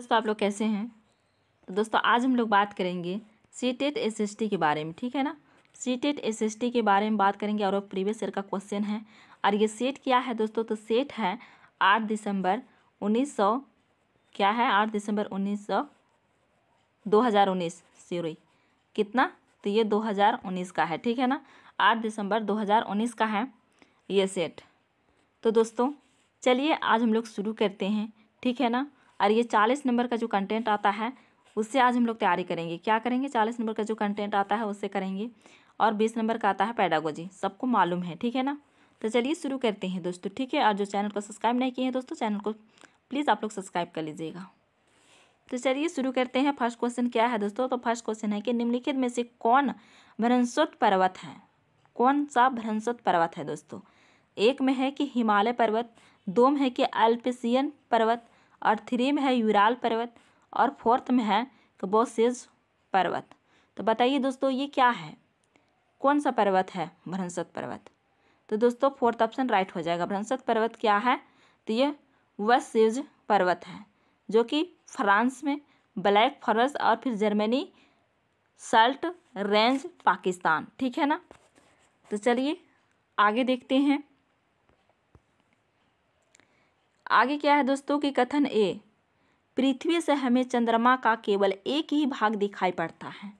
दोस्तों आप लोग कैसे हैं। तो दोस्तों आज हम लोग बात करेंगे सीटेट एसएसटी के बारे में, ठीक है ना। सीटेट एसएसटी के बारे में बात करेंगे और वो प्रीवियस ईयर का क्वेश्चन है। और ये सेट क्या है दोस्तों, तो सेट है 8 दिसंबर 1900 क्या है 8 दिसंबर 2019 सॉरी कितना, तो ये 2019 का है, ठीक है ना। 8 दिसंबर 2019 का है ये सेट। तो दोस्तों चलिए आज हम लोग शुरू करते हैं, ठीक है ना। और ये 40 नंबर का जो कंटेंट आता है उससे आज हम लोग तैयारी करेंगे। क्या करेंगे, 40 नंबर का जो कंटेंट आता है उससे करेंगे। और 20 नंबर का आता है पेडागोजी, सबको मालूम है, ठीक है ना। तो चलिए शुरू करते हैं दोस्तों, ठीक है। और जो चैनल को सब्सक्राइब नहीं किए हैं दोस्तों, चैनल को प्लीज़ आप लोग सब्सक्राइब कर लीजिएगा। तो चलिए शुरू करते हैं। फर्स्ट क्वेश्चन क्या है दोस्तों, तो फर्स्ट क्वेश्चन है कि निम्नलिखित में से कौन भ्रंशोत्त पर्वत है। कौन सा भ्रंशोत्त पर्वत है दोस्तों। एक में है कि हिमालय पर्वत, दो में है कि अल्पसियन पर्वत, और थ्री में है यूराल पर्वत, और फोर्थ में है कबोसेज पर्वत। तो बताइए दोस्तों ये क्या है, कौन सा पर्वत है भ्रंशोत्त पर्वत। तो दोस्तों फोर्थ ऑप्शन राइट हो जाएगा। भ्रंशोत्त पर्वत क्या है, तो ये वसेज पर्वत है जो कि फ्रांस में, ब्लैक फॉरेस्ट और फिर जर्मनी सल्ट रेंज पाकिस्तान, ठीक है ना। तो चलिए आगे देखते हैं। आगे क्या है दोस्तों कि कथन ए, पृथ्वी से हमें चंद्रमा का केवल एक ही भाग दिखाई पड़ता है।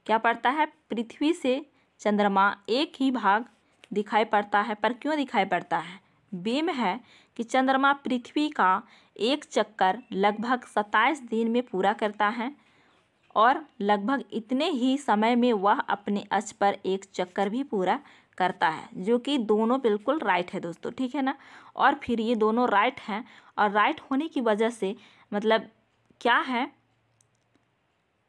क्या पड़ता है, पृथ्वी से चंद्रमा एक ही भाग दिखाई पड़ता है, पर क्यों दिखाई पड़ता है। बी में है कि चंद्रमा पृथ्वी का एक चक्कर लगभग 27 दिन में पूरा करता है और लगभग इतने ही समय में वह अपने अक्ष पर एक चक्कर भी पूरा करता है, जो कि दोनों बिल्कुल राइट है दोस्तों, ठीक है ना। और फिर ये दोनों राइट हैं और राइट होने की वजह से मतलब क्या है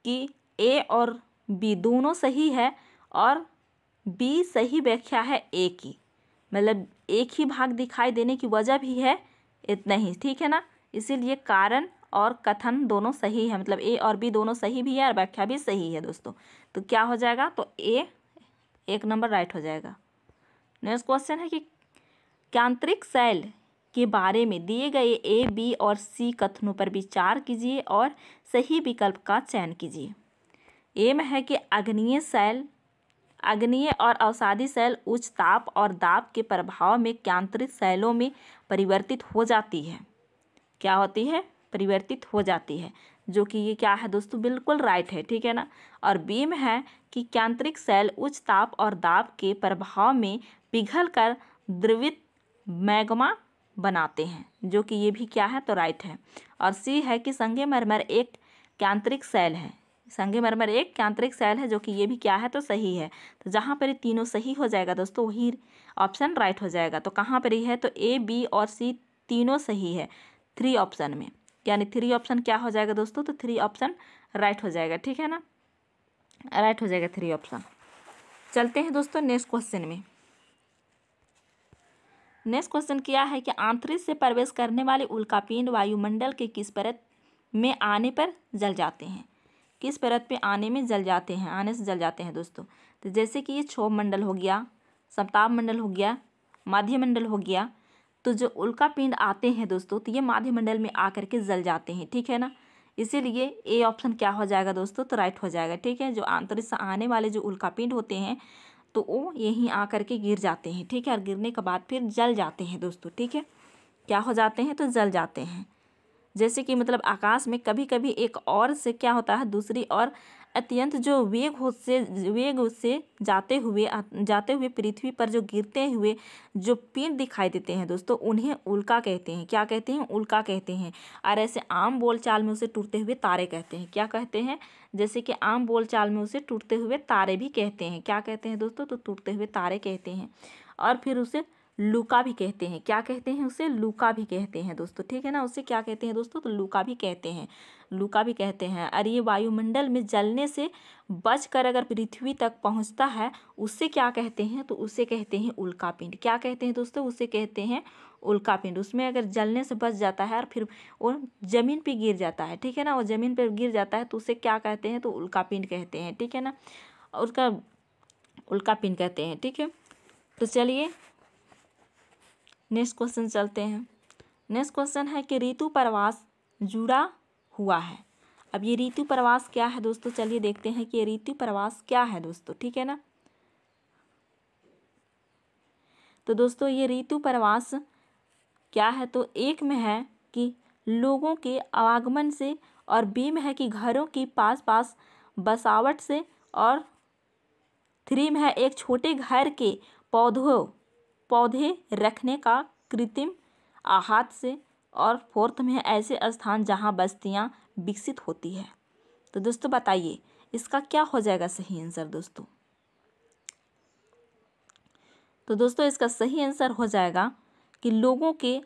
कि ए और बी दोनों सही है और बी सही व्याख्या है ए की, मतलब एक ही भाग दिखाई देने की वजह भी है इतना ही, ठीक है ना। इसीलिए कारण और कथन दोनों सही है, मतलब ए और बी दोनों सही भी है और व्याख्या भी सही है दोस्तों। तो क्या हो जाएगा, तो ए एक नंबर राइट हो जाएगा। नेक्स्ट क्वेश्चन है कि यांत्रिक शैल के बारे में दिए गए ए, बी और सी कथनों पर विचार कीजिए और सही विकल्प का चयन कीजिए। ए में है कि अग्नीय शैल, अग्नीय और अवसादी शैल उच्च ताप और दाब के प्रभाव में यांत्रिक शैलों में परिवर्तित हो जाती है। क्या होती है, परिवर्तित हो जाती है, जो कि ये क्या है दोस्तों, बिल्कुल राइट है, ठीक है ना। और बी में है कि यांत्रिक शैल उच्च ताप और दाब के प्रभाव में पिघल कर द्रवित मैग्मा बनाते हैं, जो कि ये भी क्या है, तो राइट है। और सी है कि संगमरमर एक यांत्रिक शैल है, संगमरमर एक यांत्रिक शैल है, जो कि ये भी क्या है, तो सही है। तो जहाँ पर ये तीनों सही हो जाएगा दोस्तों वही ऑप्शन राइट हो जाएगा। तो कहाँ पर ही है, तो ए, बी और सी तीनों सही है 3 ऑप्शन में, यानी 3 ऑप्शन क्या हो जाएगा दोस्तों, तो 3 ऑप्शन राइट हो जाएगा, ठीक है ना, राइट हो जाएगा 3 ऑप्शन। चलते हैं दोस्तों नेक्स्ट क्वेश्चन में। नेक्स्ट क्वेश्चन क्या है कि अंतरिक्ष से प्रवेश करने वाले उल्कापिंड वायुमंडल के किस परत में आने पर जल जाते हैं। किस परत पे आने में जल जाते हैं, आने से जल जाते हैं दोस्तों। तो जैसे कि ये क्षोभ मंडल हो गया, सप्ताह मंडल हो गया, माध्य मंडल हो गया। तो जो उल्कापिंड आते हैं दोस्तों, तो ये माध्य मंडल में आकर के जल जाते हैं, ठीक है ना। इसीलिए ए ऑप्शन क्या हो जाएगा दोस्तों, तो राइट हो जाएगा, ठीक है। जो अंतरिक्ष से आने वाले जो उल्कापिंड होते हैं तो वो यहीं आकर के गिर जाते हैं, ठीक है। और गिरने के बाद फिर जल जाते हैं दोस्तों, ठीक है। क्या हो जाते हैं, तो जल जाते हैं। जैसे कि मतलब आकाश में कभी कभी एक और से क्या होता है, दूसरी और अत्यंत जो वेग से जाते हुए पृथ्वी पर जो गिरते हुए जो पिंड दिखाई देते हैं दोस्तों, उन्हें उल्का कहते हैं। क्या कहते हैं, उल्का कहते हैं। और ऐसे आम बोलचाल में उसे टूटते हुए तारे कहते हैं। क्या कहते हैं, जैसे कि आम बोलचाल में उसे टूटते हुए तारे भी कहते हैं। क्या कहते हैं दोस्तों, तो टूटते हुए तारे कहते हैं। और फिर उसे लूका भी कहते हैं। क्या कहते हैं, उसे लूका भी कहते हैं दोस्तों, ठीक है ना। उसे क्या कहते हैं दोस्तों, तो लूका भी कहते हैं, लूका भी कहते हैं। और ये वायुमंडल में जलने से बचकर अगर पृथ्वी तक पहुंचता है, उससे क्या कहते हैं, तो उसे कहते हैं उल्कापिंड। क्या कहते हैं दोस्तों, उसे कहते हैं उल्कापिंड। उसमें अगर जलने से बच जाता है और फिर वो जमीन पे गिर जाता है, ठीक है ना, वो जमीन पे गिर जाता है तो उसे क्या कहते हैं, तो उल्कापिंड कहते हैं, ठीक है ना। उसका उल्कापिंड कहते हैं, ठीक है। तो चलिए नेक्स्ट क्वेश्चन चलते हैं। नेक्स्ट क्वेश्चन है कि ऋतु प्रवास जुड़ा हुआ है। अब ये ऋतु प्रवास क्या है दोस्तों, चलिए देखते हैं कि ये ऋतु प्रवास क्या है दोस्तों, ठीक है ना। तो दोस्तों ये ऋतु प्रवास क्या है, तो एक में है कि लोगों के आवागमन से, और बी में है कि घरों की पास पास बसावट से, और थ्री में है एक छोटे घर के पौधे रखने का कृत्रिम आहत से, और फोर्थ में है ऐसे स्थान जहां बस्तियां विकसित होती है। तो दोस्तों बताइए इसका क्या हो जाएगा सही आंसर दोस्तों। तो दोस्तों इसका सही आंसर हो जाएगा कि लोगों के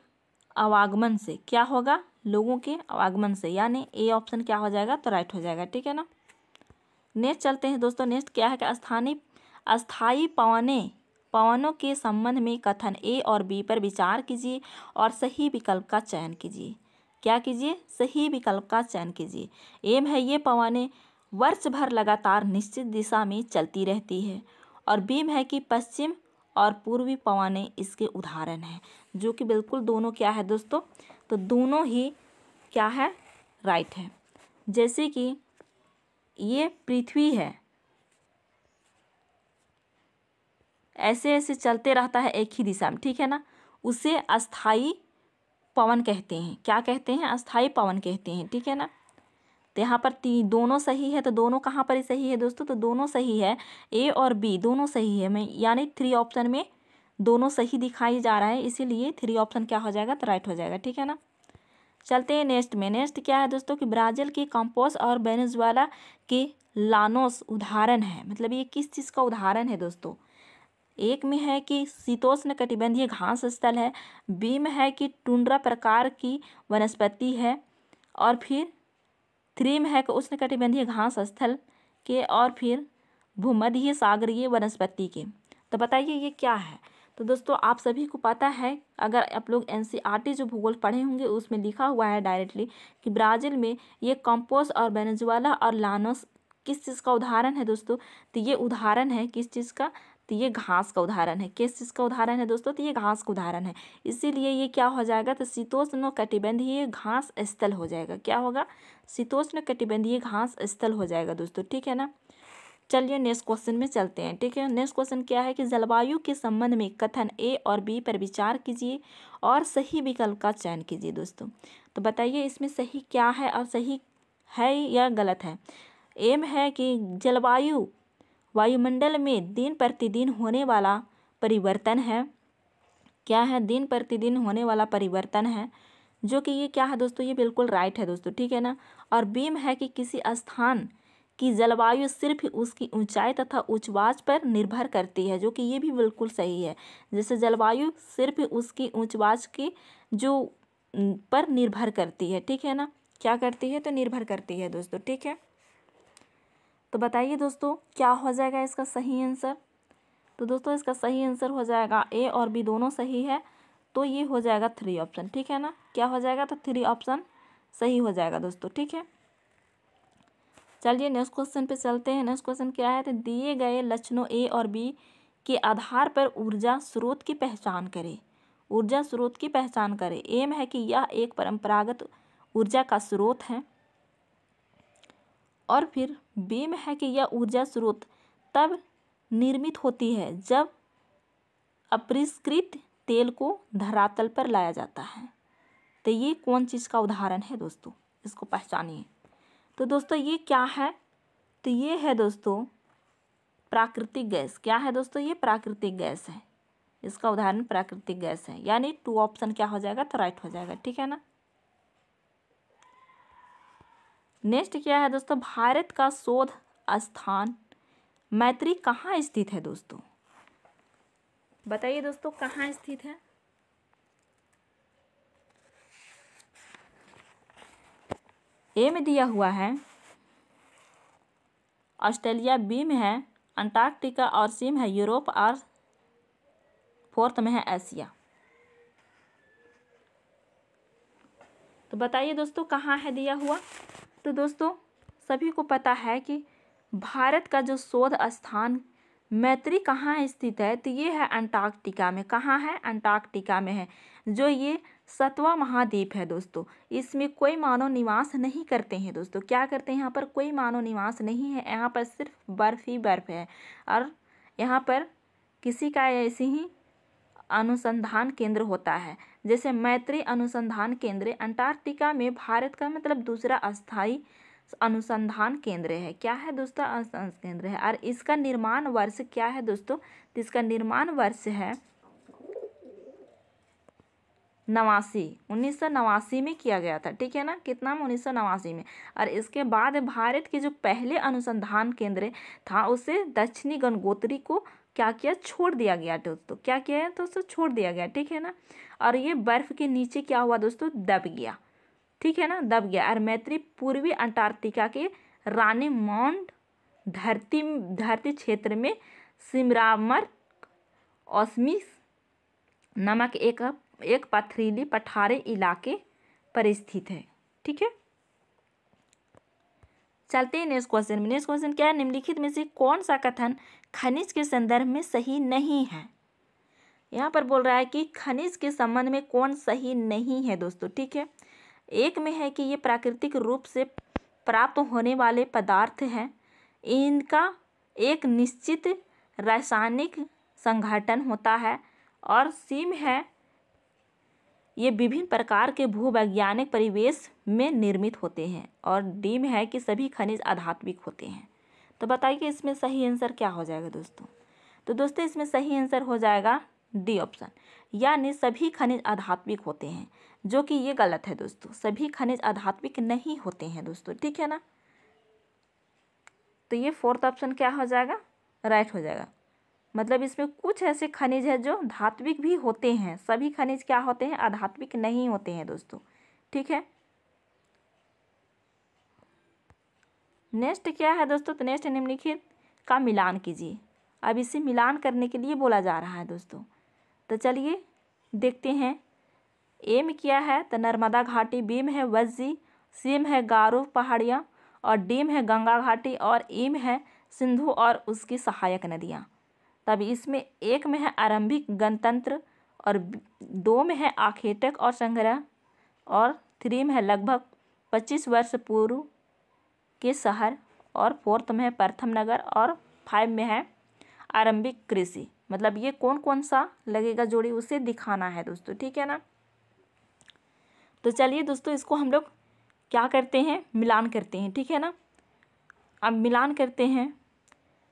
आवागमन से। क्या होगा, लोगों के आवागमन से, यानी ए ऑप्शन क्या हो जाएगा, तो राइट हो जाएगा, ठीक है ना। नेक्स्ट चलते हैं दोस्तों। नेक्स्ट क्या है कि अस्थायी पवनों के संबंध में कथन ए और बी पर विचार कीजिए और सही विकल्प का चयन कीजिए। क्या कीजिए, सही विकल्प का चयन कीजिए। एम है ये पवनें वर्ष भर लगातार निश्चित दिशा में चलती रहती है, और बीम है कि पश्चिम और पूर्वी पवनें इसके उदाहरण हैं, जो कि बिल्कुल दोनों क्या है दोस्तों, तो दोनों ही क्या है, राइट है। जैसे कि ये पृथ्वी है, ऐसे ऐसे चलते रहता है एक ही दिशा में, ठीक है ना, उसे अस्थाई पवन कहते हैं। क्या कहते हैं, अस्थाई पवन कहते हैं, ठीक है ना। तो यहाँ पर दोनों सही है, तो दोनों कहाँ पर सही है दोस्तों, तो दोनों सही है, ए और बी दोनों सही है। मैं यानी थ्री ऑप्शन में दोनों सही दिखाई जा रहा है, इसीलिए थ्री ऑप्शन क्या हो जाएगा, तो राइट हो जाएगा, ठीक है ना। चलते हैं नेक्स्ट में। नेक्स्ट क्या है दोस्तों कि ब्राज़ील के कंपोस और वेनेजुएला के लानोस उदाहरण है। मतलब ये किस चीज़ का उदाहरण है दोस्तों। एक में है कि शीतोष्ण कटिबंधीय घास स्थल है, बी में है कि टुंड्रा प्रकार की वनस्पति है, और फिर थ्री में है कि उष्ण कटिबंधीय घास स्थल के, और फिर भूमध्य सागरीय वनस्पति के। तो बताइए ये क्या है। तो दोस्तों आप सभी को पता है, अगर आप लोग एनसीईआरटी जो भूगोल पढ़े होंगे उसमें लिखा हुआ है डायरेक्टली कि ब्राज़ील में ये कंपोस और वेनेजुएला और लानोस किस चीज़ का उदाहरण है दोस्तों। तो ये उदाहरण है किस चीज़ का, तो ये घास का उदाहरण है। किस चीज़ का उदाहरण है दोस्तों, तो ये घास का उदाहरण है। इसीलिए ये क्या हो जाएगा, तो शीतोष्ण कटिबंधीय घास स्थल हो जाएगा। क्या होगा, शीतोष्ण कटिबंधीय घास स्थल हो जाएगा दोस्तों, ठीक है ना। चलिए नेक्स्ट क्वेश्चन में चलते हैं, ठीक है। नेक्स्ट क्वेश्चन क्या है कि जलवायु के संबंध में कथन ए और बी पर विचार कीजिए और सही विकल्प का चयन कीजिए दोस्तों। तो बताइए इसमें सही क्या है और सही है या गलत है। एम है कि जलवायु वायुमंडल में दिन प्रतिदिन होने वाला परिवर्तन है। क्या है, दिन प्रतिदिन होने वाला परिवर्तन है, जो कि ये क्या है दोस्तों, ये बिल्कुल राइट है दोस्तों, ठीक है ना। और बीम है कि किसी स्थान की जलवायु सिर्फ उसकी ऊंचाई तथा उच्चवास पर निर्भर करती है, जो कि ये भी बिल्कुल सही है। जैसे जलवायु सिर्फ उसकी उच्चवास की जो पर निर्भर करती है, ठीक है ना। क्या करती है, तो निर्भर करती है दोस्तों, ठीक है। तो बताइए दोस्तों क्या हो जाएगा इसका सही आंसर। तो दोस्तों इसका सही आंसर हो जाएगा ए और बी दोनों सही है, तो ये हो जाएगा थ्री ऑप्शन, ठीक है ना। क्या हो जाएगा, तो थ्री ऑप्शन सही हो जाएगा दोस्तों, ठीक है। चलिए नेक्स्ट क्वेश्चन पे चलते हैं। नेक्स्ट क्वेश्चन क्या है, तो दिए गए लक्षणों ए और बी के आधार पर ऊर्जा स्रोत की पहचान करें। ऊर्जा स्रोत की पहचान करें। एम है कि यह एक परंपरागत ऊर्जा का स्रोत है, और फिर बी में है कि यह ऊर्जा स्रोत तब निर्मित होती है जब अपरिष्कृत तेल को धरातल पर लाया जाता है। तो ये कौन चीज़ का उदाहरण है दोस्तों, इसको पहचानिए। तो दोस्तों ये क्या है, तो ये है दोस्तों प्राकृतिक गैस। क्या है दोस्तों, ये प्राकृतिक गैस है। इसका उदाहरण प्राकृतिक गैस है, यानी टू ऑप्शन क्या हो जाएगा, तो राइट हो जाएगा, ठीक है ना। नेक्स्ट क्या है दोस्तों, भारत का शोध स्थान मैत्री कहाँ स्थित है दोस्तों। बताइए दोस्तों कहाँ स्थित है। ए में दिया हुआ है ऑस्ट्रेलिया, बी में है अंटार्कटिका, और सी में है यूरोप, और फोर्थ में है एशिया। तो बताइए दोस्तों कहाँ है दिया हुआ। तो दोस्तों सभी को पता है कि भारत का जो शोध स्थान मैत्री कहाँ स्थित है, तो ये है अंटार्कटिका में। कहाँ है, अंटार्कटिका में है, जो ये 7वां महाद्वीप है दोस्तों। इसमें कोई मानव निवास नहीं करते हैं दोस्तों। क्या करते हैं यहाँ पर? कोई मानव निवास नहीं है, यहाँ पर सिर्फ बर्फ ही बर्फ है। और यहाँ पर किसी का ऐसे ही अनुसंधान केंद्र होता है, जैसे मैत्री अनुसंधान केंद्र अंटार्कटिका में भारत का मतलब दूसरा अस्थायी अनुसंधान केंद्र है। क्या है दोस्तों? अनुसंधान केंद्र है। और इसका निर्माण वर्ष क्या है दोस्तों? तो इसका निर्माण वर्ष है 1989 में किया गया था। ठीक है ना, कितना में? 1989 में। और इसके बाद भारत के जो पहले अनुसंधान केंद्र था उसे दक्षिणी गंगोत्री को क्या किया? छोड़ दिया गया दोस्तों। क्या किया है दोस्तों? छोड़ दिया गया। ठीक है ना। और ये बर्फ के नीचे क्या हुआ दोस्तों? दब गया। ठीक है ना, दब गया। और मैत्री पूर्वी अंटार्कटिका के रानी माउंट धरती क्षेत्र में सिमरामर ओस्मिस नामक एक पथरीली पठारे इलाके पर स्थित है। ठीक है, चलते हैं नेक्स्ट क्वेश्चन में। नेक्स्ट क्वेश्चन क्या है? निम्नलिखित में से कौन सा कथन खनिज के संदर्भ में सही नहीं है? यहाँ पर बोल रहा है कि खनिज के संबंध में कौन सही नहीं है दोस्तों। ठीक है, एक में है कि ये प्राकृतिक रूप से प्राप्त होने वाले पदार्थ हैं, इनका एक निश्चित रासायनिक संघटन होता है। और सी में है ये विभिन्न प्रकार के भूवैज्ञानिक परिवेश में निर्मित होते हैं। और डी में है कि सभी खनिज आध्यात्मिक होते हैं। तो बताइए कि इसमें सही आंसर क्या हो जाएगा दोस्तों? तो दोस्तों इसमें सही आंसर हो जाएगा डी ऑप्शन, यानी सभी खनिज आध्यात्मिक होते हैं, जो कि ये गलत है दोस्तों। सभी खनिज आध्यात्मिक नहीं होते हैं दोस्तों। ठीक है ना, तो ये फोर्थ ऑप्शन क्या हो जाएगा? राइट हो जाएगा। मतलब इसमें कुछ ऐसे खनिज है जो धात्विक भी होते हैं, सभी खनिज क्या होते हैं? आध्यात्मिक नहीं होते हैं दोस्तों। ठीक है, नेक्स्ट क्या है दोस्तों? तो नेक्स्ट निम्नलिखित का मिलान कीजिए। अब इसे मिलान करने के लिए बोला जा रहा है दोस्तों। तो चलिए देखते हैं। ए में क्या है? तो नर्मदा घाटी, बी में है वज्जी, सी में है गारो पहाड़ियाँ, और डी में है गंगा घाटी, और ई में है सिंधु और उसकी सहायक नदियाँ। तब इसमें एक में है आरंभिक गणतंत्र, और 2 में है आखेटक और संग्रह, और 3 में है लगभग 25 वर्ष पूर्व के शहर, और 4th में है प्रथम नगर, और 5 में है आरंभिक कृषि। मतलब ये कौन कौन सा लगेगा जोड़ी उसे दिखाना है दोस्तों। ठीक है ना, तो चलिए दोस्तों इसको हम लोग क्या करते हैं? मिलान करते हैं। ठीक है ना, अब मिलान करते हैं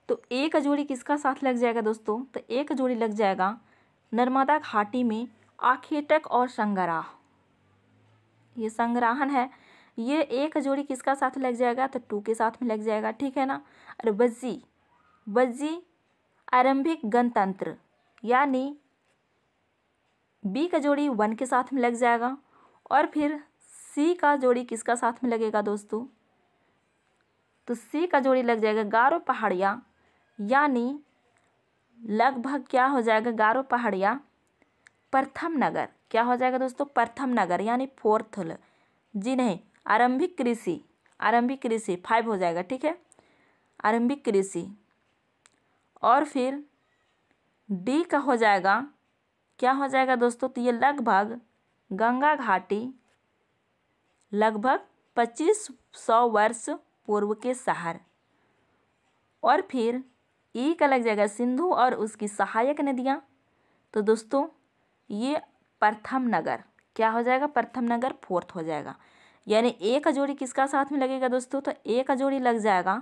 तो एक जोड़ी किसका साथ लग जाएगा दोस्तों? तो एक जोड़ी लग जाएगा नर्मदा घाटी में आखेटक और संग्रह, ये संग्रहण है। ये एक जोड़ी किसका साथ लग जाएगा? तो 2 के साथ में लग जाएगा। ठीक है ना, और वज्जी आरंभिक गणतंत्र, यानी बी का जोड़ी 1 के साथ में लग जाएगा। और फिर सी का जोड़ी किसका साथ में लगेगा दोस्तों? तो सी का जोड़ी लग जाएगा गारो पहाड़ियाँ, यानी लगभग क्या हो जाएगा? गारो पहाड़ियाँ प्रथम नगर, क्या हो जाएगा दोस्तों? प्रथम नगर, यानी 4th। जी नहीं, आरंभिक कृषि 5 हो जाएगा। ठीक है, आरंभिक कृषि। और फिर डी का हो जाएगा, क्या हो जाएगा दोस्तों? तो ये लगभग गंगा घाटी, लगभग 2500 वर्ष पूर्व के शहर। और फिर ई का लग जाएगा सिंधु और उसकी सहायक नदियाँ। तो दोस्तों ये प्रथम नगर, क्या हो जाएगा? प्रथम नगर 4th हो जाएगा। यानी ए का जोड़ी किसका साथ में लगेगा दोस्तों? तो ए का जोड़ी लग जाएगा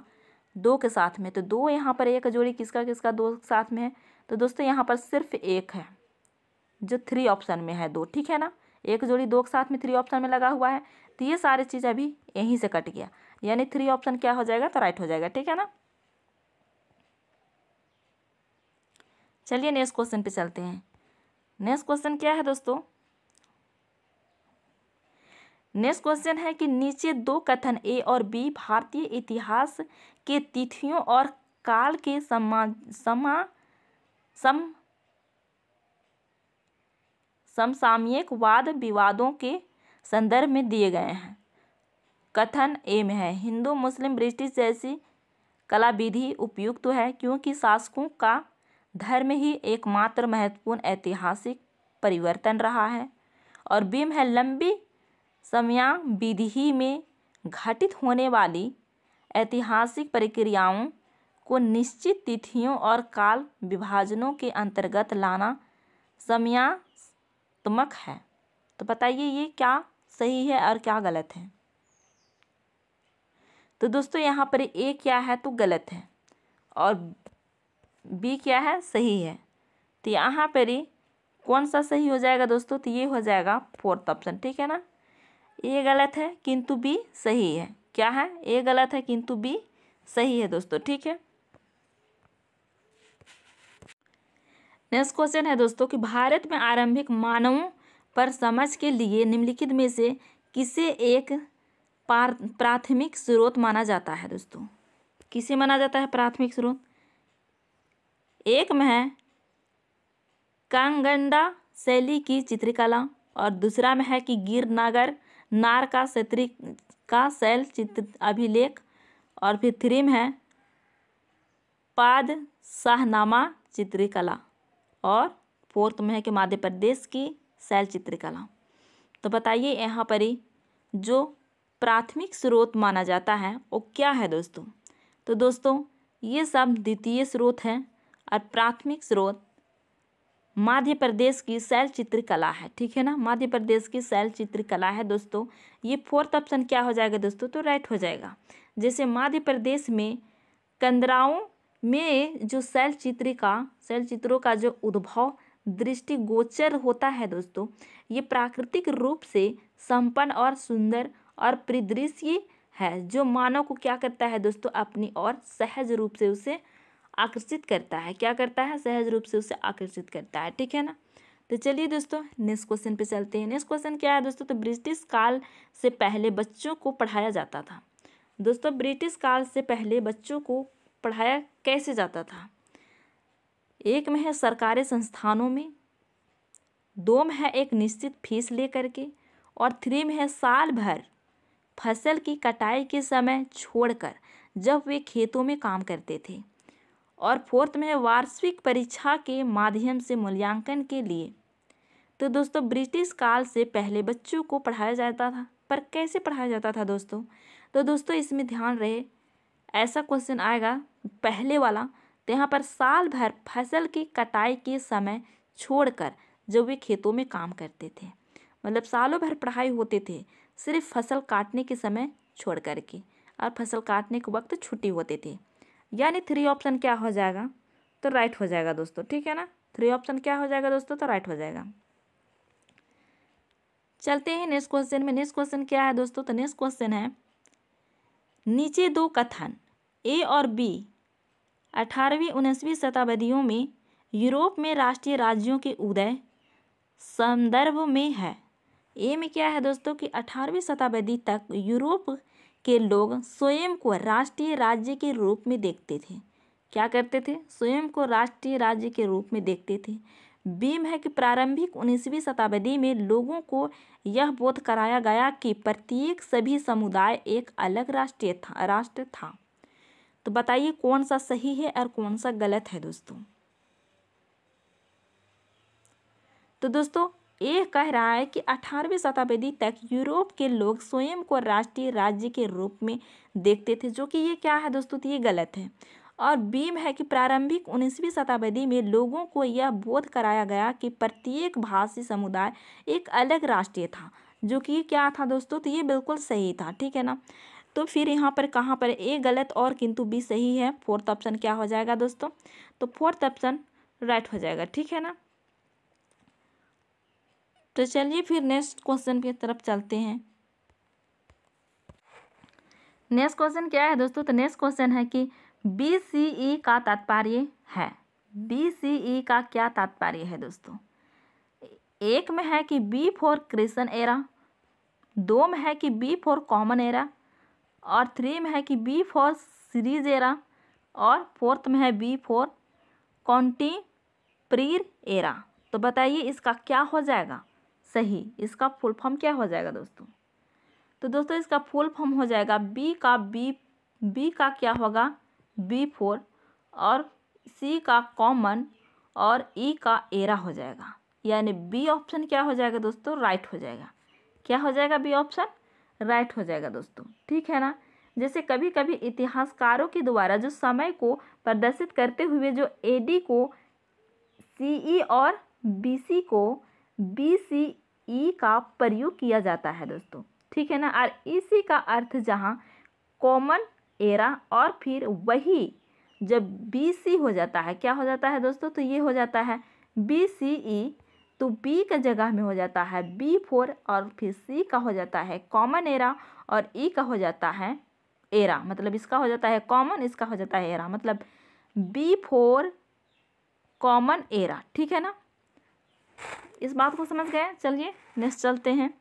2 के साथ में। तो 2 यहाँ पर ए का जोड़ी किसका 2 के साथ में है? तो दोस्तों यहाँ पर सिर्फ एक है जो 3 ऑप्शन में है 2। ठीक है ना, एक जोड़ी 2 के साथ में 3 ऑप्शन में लगा हुआ है। तो ये सारी चीज़ अभी यहीं से कट गया, यानी 3 ऑप्शन क्या हो जाएगा? तो राइट हो जाएगा। ठीक है ना, चलिए नेक्स्ट क्वेश्चन पे चलते हैं। नेक्स्ट क्वेश्चन क्या है दोस्तों? नेक्स्ट क्वेश्चन है कि नीचे 2 कथन ए और बी भारतीय इतिहास के तिथियों और काल के समसामयिक वाद विवादों के संदर्भ में दिए गए हैं। कथन ए में है हिंदू मुस्लिम ब्रिटिश जैसी कला विधि उपयुक्त है, क्योंकि शासकों का धर्म ही एकमात्र महत्वपूर्ण ऐतिहासिक परिवर्तन रहा है। और बीम है लंबी समयावधि में घटित होने वाली ऐतिहासिक प्रक्रियाओं को निश्चित तिथियों और काल विभाजनों के अंतर्गत लाना समयात्मक है। तो बताइए ये क्या सही है और क्या गलत है। तो दोस्तों यहाँ पर ए क्या है तो गलत है और बी क्या है सही है। तो यहाँ पर कौन सा सही हो जाएगा दोस्तों, तो ये हो जाएगा फोर्थ ऑप्शन, ठीक है ना। ए गलत है किंतु बी सही है। क्या है, ए गलत है किंतु बी सही है दोस्तों, ठीक है। नेक्स्ट क्वेश्चन है दोस्तों कि भारत में आरंभिक मानवों पर समझ के लिए निम्नलिखित में से किसे एक प्राथमिक स्रोत माना जाता है दोस्तों। किसे माना जाता है प्राथमिक स्रोत। एक में है कांगंडा शैली की चित्रकला और दूसरा में है कि गिरनागर नार का शैल चित्र अभिलेख और फिर थ्री में है पादशाहनामा चित्रकला और फोर्थ में है कि मध्य प्रदेश की शैल चित्रकला। तो बताइए यहाँ पर जो प्राथमिक स्रोत माना जाता है वो क्या है दोस्तों। तो दोस्तों ये सब द्वितीय स्रोत हैं और प्राथमिक स्रोत मध्य प्रदेश की शैल चित्रकला है, ठीक है ना। मध्य प्रदेश की शैल चित्रकला है दोस्तों। ये फोर्थ ऑप्शन क्या हो जाएगा दोस्तों, तो राइट हो जाएगा। जैसे मध्य प्रदेश में कंदराओं में जो शैल चित्रों का जो उद्भव दृष्टिगोचर होता है दोस्तों, ये प्राकृतिक रूप से संपन्न और सुंदर और परिदृश्य है जो मानव को क्या करता है दोस्तों, अपनी ओर सहज रूप से उसे आकर्षित करता है। क्या करता है, सहज रूप से उसे आकर्षित करता है, ठीक है ना। तो चलिए दोस्तों नेक्स्ट क्वेश्चन पे चलते हैं। नेक्स्ट क्वेश्चन क्या है दोस्तों, तो ब्रिटिश काल से पहले बच्चों को पढ़ाया जाता था। दोस्तों ब्रिटिश काल से पहले बच्चों को पढ़ाया कैसे जाता था। एक में है सरकारी संस्थानों में, दो में है एक निश्चित फीस लेकर के और थ्री में है साल भर फसल की कटाई के समय छोड़कर जब वे खेतों में काम करते थे और फोर्थ में है वार्षिक परीक्षा के माध्यम से मूल्यांकन के लिए। तो दोस्तों ब्रिटिश काल से पहले बच्चों को पढ़ाया जाता था, पर कैसे पढ़ाया जाता था दोस्तों। तो दोस्तों इसमें ध्यान रहे ऐसा क्वेश्चन आएगा पहले वाला, तो यहाँ पर साल भर फसल की कटाई के समय छोड़कर जब वे खेतों में काम करते थे, मतलब सालों भर पढ़ाई होते थे, सिर्फ फसल काटने के समय छोड़ करके और फसल काटने के वक्त छुट्टी होते थे। यानी थ्री ऑप्शन क्या हो जाएगा, तो राइट हो जाएगा दोस्तों, ठीक है ना। थ्री ऑप्शन क्या हो जाएगा दोस्तों, तो राइट हो जाएगा। चलते हैं नेक्स्ट क्वेश्चन में। नेक्स्ट क्वेश्चन क्या है दोस्तों, तो नेक्स्ट क्वेश्चन है नीचे दो कथन ए और बी 18वीं 19वीं शताब्दियों में यूरोप में राष्ट्रीय राज्यों के उदय संदर्भ में है। ए में क्या है दोस्तों कि 18वीं शताब्दी तक यूरोप के लोग स्वयं को राष्ट्रीय राज्य के रूप में देखते थे। क्या करते थे, स्वयं को राष्ट्रीय राज्य के रूप में देखते थे। बी में है कि प्रारंभिक 19वीं शताब्दी में लोगों को यह बोध कराया गया कि प्रत्येक सभी समुदाय एक अलग राष्ट्र था। तो बताइए कौन सा सही है और कौन सा गलत है दोस्तों। तो दोस्तों ये कह रहा है कि 18वीं शताब्दी तक यूरोप के लोग स्वयं को राष्ट्रीय राज्य के रूप में देखते थे, जो कि ये क्या है दोस्तों, तो ये गलत है। और बी में है कि प्रारंभिक 19वीं शताब्दी में लोगों को यह बोध कराया गया कि प्रत्येक भाषी समुदाय एक अलग राष्ट्रीय था, जो कि ये क्या था दोस्तों, तो ये बिल्कुल सही था, ठीक है ना। तो फिर यहाँ पर कहाँ पर ए गलत और किंतु बी सही है। फोर्थ ऑप्शन क्या हो जाएगा दोस्तों, तो फोर्थ ऑप्शन राइट हो जाएगा, ठीक है ना। तो चलिए फिर नेक्स्ट क्वेश्चन की तरफ चलते हैं। नेक्स्ट क्वेश्चन क्या है दोस्तों, तो नेक्स्ट क्वेश्चन है कि BCE का तात्पर्य है। BCE का क्या तात्पर्य है दोस्तों। एक में है कि बी फॉर क्रिश्चियन एरा, दो में है कि बी फॉर कॉमन एरा और थ्री में है कि बी फॉर सीरीज एरा और फोर्थ में है बी फॉर कॉन्टेम्परेरी एरा। तो बताइए इसका क्या हो जाएगा सही, इसका फुल फॉर्म क्या हो जाएगा दोस्तों। तो दोस्तों इसका फुल फॉर्म हो जाएगा बी का क्या होगा बी फोर और सी का कॉमन और ई का एरा हो जाएगा। यानी बी ऑप्शन क्या हो जाएगा दोस्तों, राइट हो जाएगा। क्या हो जाएगा, बी ऑप्शन राइट हो जाएगा दोस्तों, ठीक है ना। जैसे कभी कभी इतिहासकारों के द्वारा जो समय को प्रदर्शित करते हुए जो एडी को सीई और बीसी को बीसीई का प्रयोग किया जाता है दोस्तों, ठीक है ना। और इसी का अर्थ जहाँ कॉमन एरा और फिर वही जब बीसी हो जाता है, क्या हो जाता है दोस्तों, तो ये हो जाता है बीसीई, तो बी का जगह में हो जाता है B4 और फिर सी का हो जाता है कॉमन एरा और ई का हो जाता है एरा, मतलब इसका हो जाता है कॉमन, इसका हो जाता है एरा, मतलब B4 कॉमन एरा, ठीक है ना। इस बात को समझ गए। चलिए नेक्स्ट चलते हैं।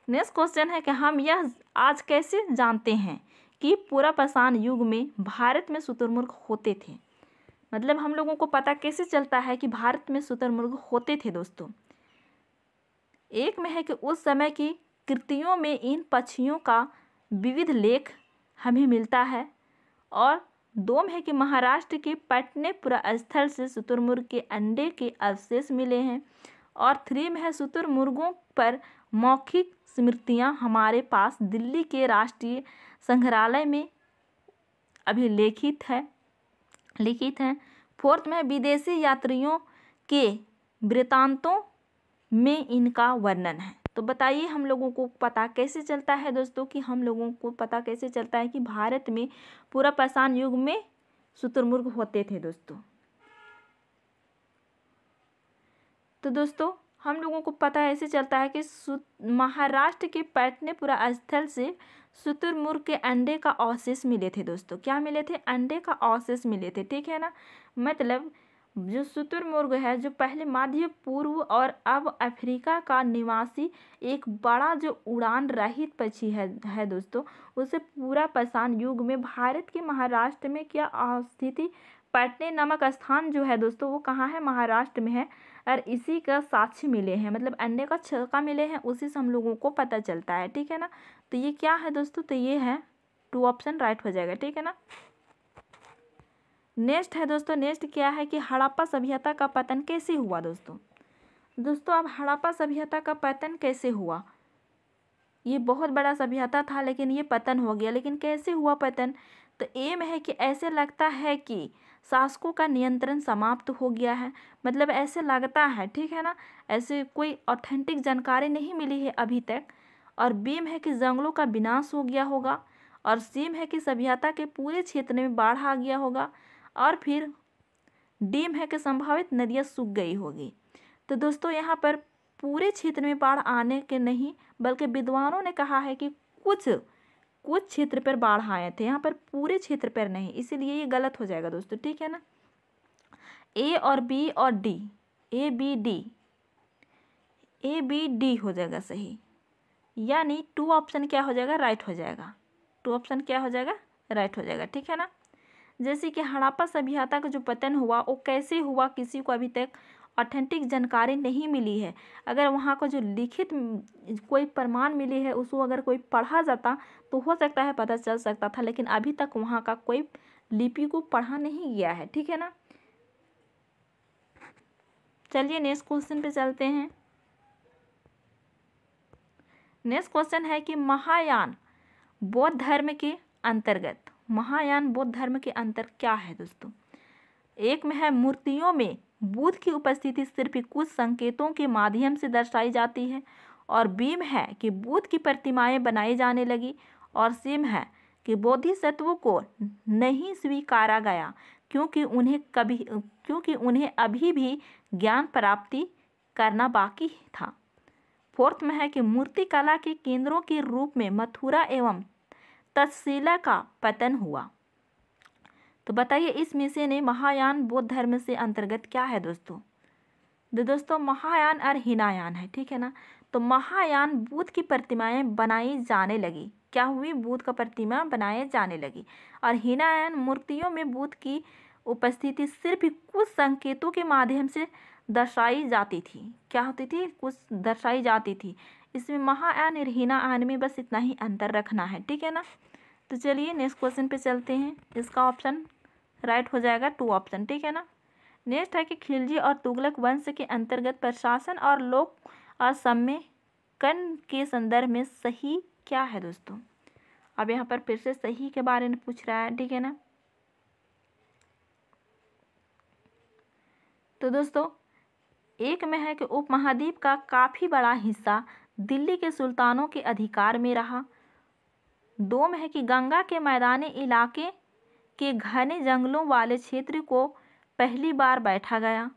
नेक्स्ट क्वेश्चन है कि हम यह आज कैसे जानते हैं कि पूरा पाषाण युग में भारत में शुतुरमुर्ग होते थे। मतलब हम लोगों को पता कैसे चलता है कि भारत में शुतुरमुर्ग होते थे दोस्तों। एक में है कि उस समय की कृतियों में इन पक्षियों का विविध लेख हमें मिलता है, और दो में है कि महाराष्ट्र के पटनेपुरा स्थल से शुतुरमुर्ग के अंडे के अवशेष मिले हैं, और थ्री में है शुतुरमुर्गों पर मौखिक स्मृतियाँ हमारे पास दिल्ली के राष्ट्रीय संग्रहालय में अभिलेखित हैं। फोर्थ में विदेशी यात्रियों के वृत्तांतों में इनका वर्णन है। तो बताइए हम लोगों को पता कैसे चलता है दोस्तों, कि हम लोगों को पता कैसे चलता है कि भारत में पूरा पाषाण युग में शुतुरमुर्ग होते थे दोस्तों। तो दोस्तों हम लोगों को पता ऐसे चलता है कि महाराष्ट्र के पटनेपुरा स्थल से शुतुरमुर्ग के अंडे का अवशेष मिले थे दोस्तों। क्या मिले थे, अंडे का अवशेष मिले थे, ठीक है ना। मतलब जो शुतुरमुर्ग है जो पहले मध्य पूर्व और अब अफ्रीका का निवासी एक बड़ा जो उड़ान रहित पक्षी है दोस्तों, उसे पूरा पाषाण युग में भारत के महाराष्ट्र में क्या स्थिति, पटने नामक स्थान जो है दोस्तों वो कहाँ है, महाराष्ट्र में है, और इसी का साक्ष्य मिले हैं, मतलब अंडे का छिलका मिले हैं, उसी से हम लोगों को पता चलता है, ठीक है ना। तो ये क्या है दोस्तों, तो ये है 2 ऑप्शन राइट हो जाएगा, ठीक है ना। नेक्स्ट है दोस्तों, नेक्स्ट क्या है कि हड़प्पा सभ्यता का पतन कैसे हुआ दोस्तों। अब हड़प्पा सभ्यता का पतन कैसे हुआ, ये बहुत बड़ा सभ्यता था लेकिन ये पतन हो गया, लेकिन कैसे हुआ पतन, तो एम है कि ऐसे लगता है कि शासकों का नियंत्रण समाप्त हो गया है, मतलब ऐसे लगता है, ठीक है ना, ऐसे कोई ऑथेंटिक जानकारी नहीं मिली है अभी तक। और बीम है कि जंगलों का विनाश हो गया होगा, और सीम है कि सभ्यता के पूरे क्षेत्र में बाढ़ आ गया होगा, और फिर डीम है कि संभावित नदियाँ सूख गई होगी। तो दोस्तों यहाँ पर पूरे क्षेत्र में बाढ़ आने के नहीं, बल्कि विद्वानों ने कहा है कि कुछ क्षेत्र पर बाढ़ आए थे, यहाँ पर पूरे क्षेत्र पर नहीं, इसीलिए ये गलत हो जाएगा दोस्तों, ठीक है ना। ए और बी और डी, ए बी डी हो जाएगा सही, यानी 2 ऑप्शन क्या हो जाएगा, राइट हो जाएगा। 2 ऑप्शन क्या हो जाएगा, राइट हो जाएगा, ठीक है ना। जैसे कि हड़प्पा सभ्यता का जो पतन हुआ वो कैसे हुआ, किसी को अभी तक ऑथेंटिक जानकारी नहीं मिली है। अगर वहाँ को जो लिखित कोई प्रमाण मिली है उसको अगर कोई पढ़ा जाता तो हो सकता है पता चल सकता था, लेकिन अभी तक वहाँ का कोई लिपि को पढ़ा नहीं गया है, ठीक है ना। चलिए नेक्स्ट क्वेश्चन पे चलते हैं। नेक्स्ट क्वेश्चन है कि महायान बौद्ध धर्म के अंतर्गत, महायान बौद्ध धर्म के अंतर क्या है दोस्तों। एक में है मूर्तियों में बुद्ध की उपस्थिति सिर्फ कुछ संकेतों के माध्यम से दर्शाई जाती है, और बी में है कि बुद्ध की प्रतिमाएं बनाई जाने लगी, और सी में है कि बोधिसत्वों को नहीं स्वीकारा गया क्योंकि उन्हें अभी भी ज्ञान प्राप्ति करना बाकी था। फोर्थ में है कि मूर्ति कला के केंद्रों के रूप में मथुरा एवं तक्षशिला का पतन हुआ। तो बताइए इसमें से ने महायान बौद्ध धर्म से अंतर्गत क्या है दोस्तों। दोस्तों महायान और हीनायान है, ठीक है ना। तो महायान बुद्ध की प्रतिमाएं बनाई जाने लगी, क्या हुई, बुद्ध का प्रतिमा बनाए जाने लगी, और हीनायान मूर्तियों में बुद्ध की उपस्थिति सिर्फ कुछ संकेतों के माध्यम से दर्शाई जाती थी, क्या होती थी, कुछ दर्शाई जाती थी। इसमें महायान और हीनायान में बस इतना ही अंतर रखना है, ठीक है ना। तो चलिए नेक्स्ट क्वेश्चन पे चलते हैं। इसका ऑप्शन राइट हो जाएगा 2 ऑप्शन, ठीक है ना। नेक्स्ट है कि खिलजी और तुगलक वंश के अंतर्गत प्रशासन और लोक और सम्मेलन के संदर्भ में सही क्या है दोस्तों। अब यहाँ पर फिर से सही के बारे में पूछ रहा है, ठीक है ना। तो दोस्तों एक में है कि उपमहाद्वीप का काफ़ी बड़ा हिस्सा दिल्ली के सुल्तानों के अधिकार में रहा। 2 में है कि गंगा के मैदानी इलाके के घने जंगलों वाले क्षेत्र को पहली बार बैठा गया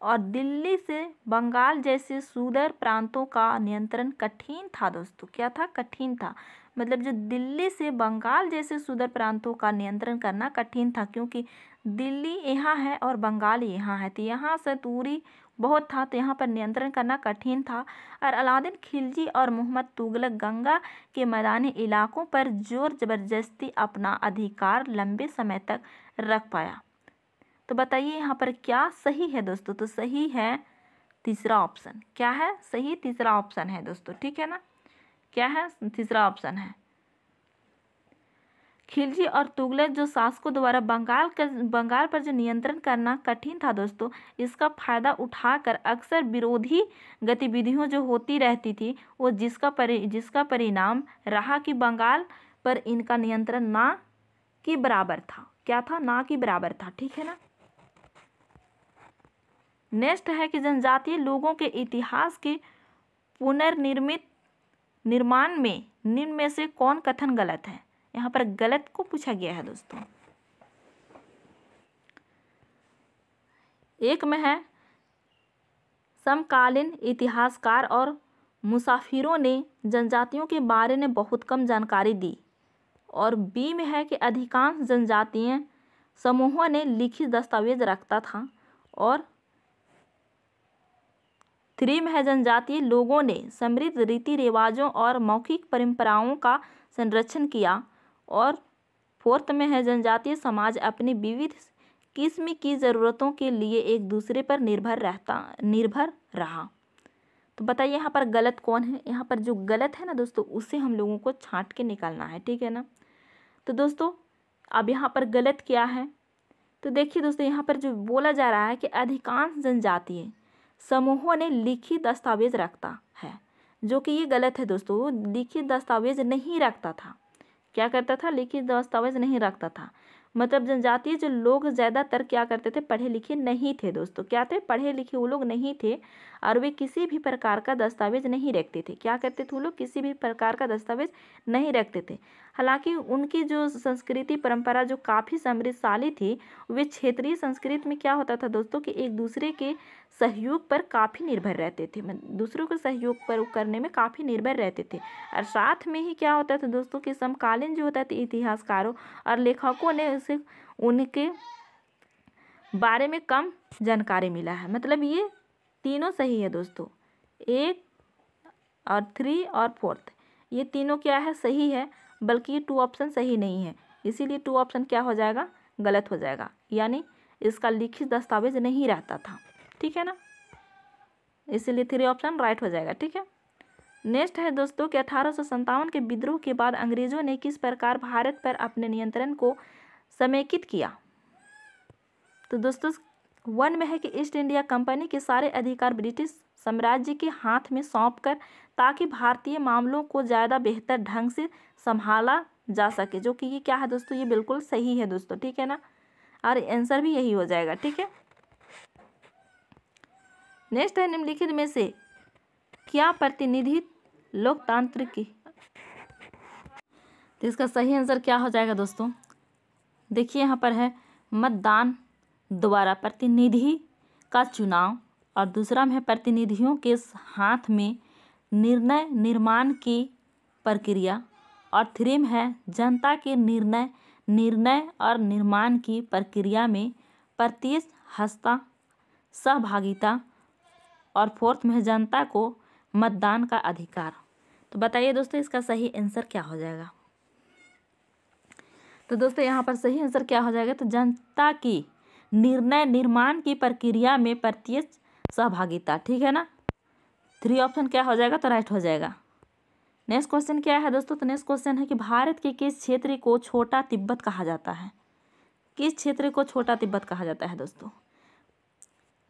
और दिल्ली से बंगाल जैसे सुदूर प्रांतों का नियंत्रण कठिन था दोस्तों। क्या था? कठिन था। मतलब जो दिल्ली से बंगाल जैसे सुदूर प्रांतों का नियंत्रण करना कठिन था, क्योंकि दिल्ली यहाँ है और बंगाल यहाँ है, तो यहाँ से दूरी बहुत था, तो यहाँ पर नियंत्रण करना कठिन था। और अलाउद्दीन खिलजी और मोहम्मद तुगलक गंगा के मैदानी इलाकों पर जोर जबरदस्ती अपना अधिकार लंबे समय तक रख पाया। तो बताइए यहाँ पर क्या सही है दोस्तों। तो सही है तीसरा ऑप्शन। क्या है सही? तीसरा ऑप्शन है दोस्तों, ठीक है ना। क्या है? तीसरा ऑप्शन है। खिलजी और तुगलक जो शासकों द्वारा बंगाल पर जो नियंत्रण करना कठिन था दोस्तों, इसका फायदा उठाकर अक्सर विरोधी गतिविधियां जो होती रहती थी, वो जिसका परिणाम रहा कि बंगाल पर इनका नियंत्रण ना के बराबर था। क्या था? ना के बराबर था, ठीक है ना। नेक्स्ट है कि जनजातीय लोगों के इतिहास के निर्माण में निम्न में से कौन कथन गलत है। यहाँ पर गलत को पूछा गया है दोस्तों। एक में है समकालीन इतिहासकार और मुसाफिरों ने जनजातियों के बारे में बहुत कम जानकारी दी, और बी में है कि अधिकांश जनजातीय समूहों ने लिखित दस्तावेज रखता था, और 3 में है जनजातीय लोगों ने समृद्ध रीति रिवाजों और मौखिक परंपराओं का संरक्षण किया, और 4th में है जनजातीय समाज अपनी विविध किस्म की ज़रूरतों के लिए एक दूसरे पर निर्भर रहा। तो बताइए यहाँ पर गलत कौन है। यहाँ पर जो गलत है ना दोस्तों, उसे हम लोगों को छांट के निकालना है, ठीक है ना। तो दोस्तों अब यहाँ पर गलत क्या है। तो देखिए दोस्तों, यहाँ पर जो बोला जा रहा है कि अधिकांश जनजातीय समूहों ने लिखित दस्तावेज रखता है, जो कि ये गलत है दोस्तों। वो लिखित दस्तावेज नहीं रखता था। क्या करता था? लिखित दस्तावेज नहीं रखता था। मतलब जनजातीय जो लोग ज़्यादातर क्या करते थे? पढ़े लिखे नहीं थे दोस्तों। क्या थे? पढ़े लिखे वो लोग नहीं थे, और वे किसी भी प्रकार का दस्तावेज नहीं रखते थे। क्या करते थे वो लोग? किसी भी प्रकार का दस्तावेज नहीं रखते थे। हालांकि उनकी जो संस्कृति परंपरा जो काफ़ी समृद्धशाली थी, वे क्षेत्रीय संस्कृति में क्या होता था दोस्तों कि एक दूसरे के सहयोग पर काफ़ी निर्भर रहते थे। दूसरों के सहयोग पर करने में काफ़ी निर्भर रहते थे। और साथ में ही क्या होता था दोस्तों कि समकालीन जो होता था इतिहासकारों और लेखकों ने उसे उनके बारे में कम जानकारी मिला है। मतलब ये तीनों सही है दोस्तों। 1 और 3 और 4th ये तीनों क्या है? सही है, बल्कि ये 2 ऑप्शन सही नहीं है। इसीलिए 2 ऑप्शन क्या हो जाएगा? गलत हो जाएगा। यानी इसका लिखित दस्तावेज नहीं रहता था, ठीक है ना। इसीलिए 3 ऑप्शन राइट हो जाएगा, ठीक है। नेक्स्ट है दोस्तों कि 1857 के विद्रोह के बाद अंग्रेजों ने किस प्रकार भारत पर अपने नियंत्रण को समेकित किया। तो दोस्तों 1 में है कि ईस्ट इंडिया कंपनी के सारे अधिकार ब्रिटिश साम्राज्य के हाथ में सौंपकर, ताकि भारतीय मामलों को ज़्यादा बेहतर ढंग से संभाला जा सके, जो कि ये क्या है दोस्तों? ये बिल्कुल सही है दोस्तों, ठीक है ना। और आंसर भी यही हो जाएगा, ठीक है। नेक्स्ट है निम्नलिखित में से क्या प्रतिनिधि लोकतंत्र की। तो इसका सही आंसर क्या हो जाएगा दोस्तों? देखिए यहाँ पर है मतदान द्वारा प्रतिनिधि का चुनाव, और दूसरा में है प्रतिनिधियों के हाथ में निर्णय निर्माण की प्रक्रिया, और 3 में है जनता के निर्णय और निर्माण की प्रक्रिया में प्रत्यक्ष सहभागिता, और 4th में है जनता को मतदान का अधिकार। तो बताइए दोस्तों इसका सही आंसर क्या हो जाएगा। तो दोस्तों यहाँ पर सही आंसर क्या हो जाएगा? तो जनता की निर्णय निर्माण की प्रक्रिया में प्रत्यक्ष सहभागिता, ठीक है ना। 3 ऑप्शन क्या हो जाएगा? तो राइट हो जाएगा। नेक्स्ट क्वेश्चन क्या है दोस्तों? तो नेक्स्ट क्वेश्चन है कि भारत के किस क्षेत्र को छोटा तिब्बत कहा जाता है। किस क्षेत्र को छोटा तिब्बत कहा जाता है दोस्तों?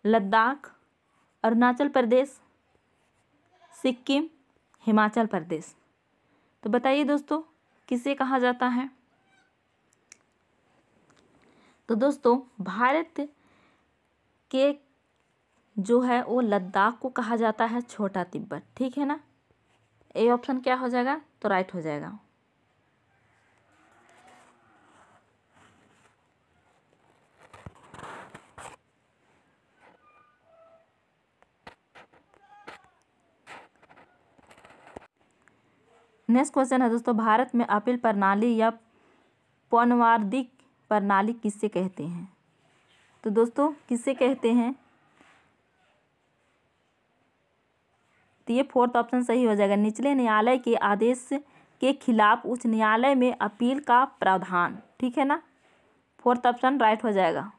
लद्दाख, अरुणाचल प्रदेश, सिक्किम, हिमाचल प्रदेश। तो बताइए दोस्तों किसे कहा जाता है? तो दोस्तों भारत के जो है वो लद्दाख को कहा जाता है छोटा तिब्बत, ठीक है ना। ए ऑप्शन क्या हो जाएगा? तो राइट हो जाएगा। नेक्स्ट क्वेश्चन है दोस्तों, भारत में अपील प्रणाली या पौनवार्दिक प्रणाली किससे कहते हैं? तो दोस्तों किससे कहते हैं? तो ये फोर्थ ऑप्शन सही हो जाएगा, निचले न्यायालय के आदेश के खिलाफ उच्च न्यायालय में अपील का प्रावधान, ठीक है ना। फोर्थ ऑप्शन राइट हो जाएगा।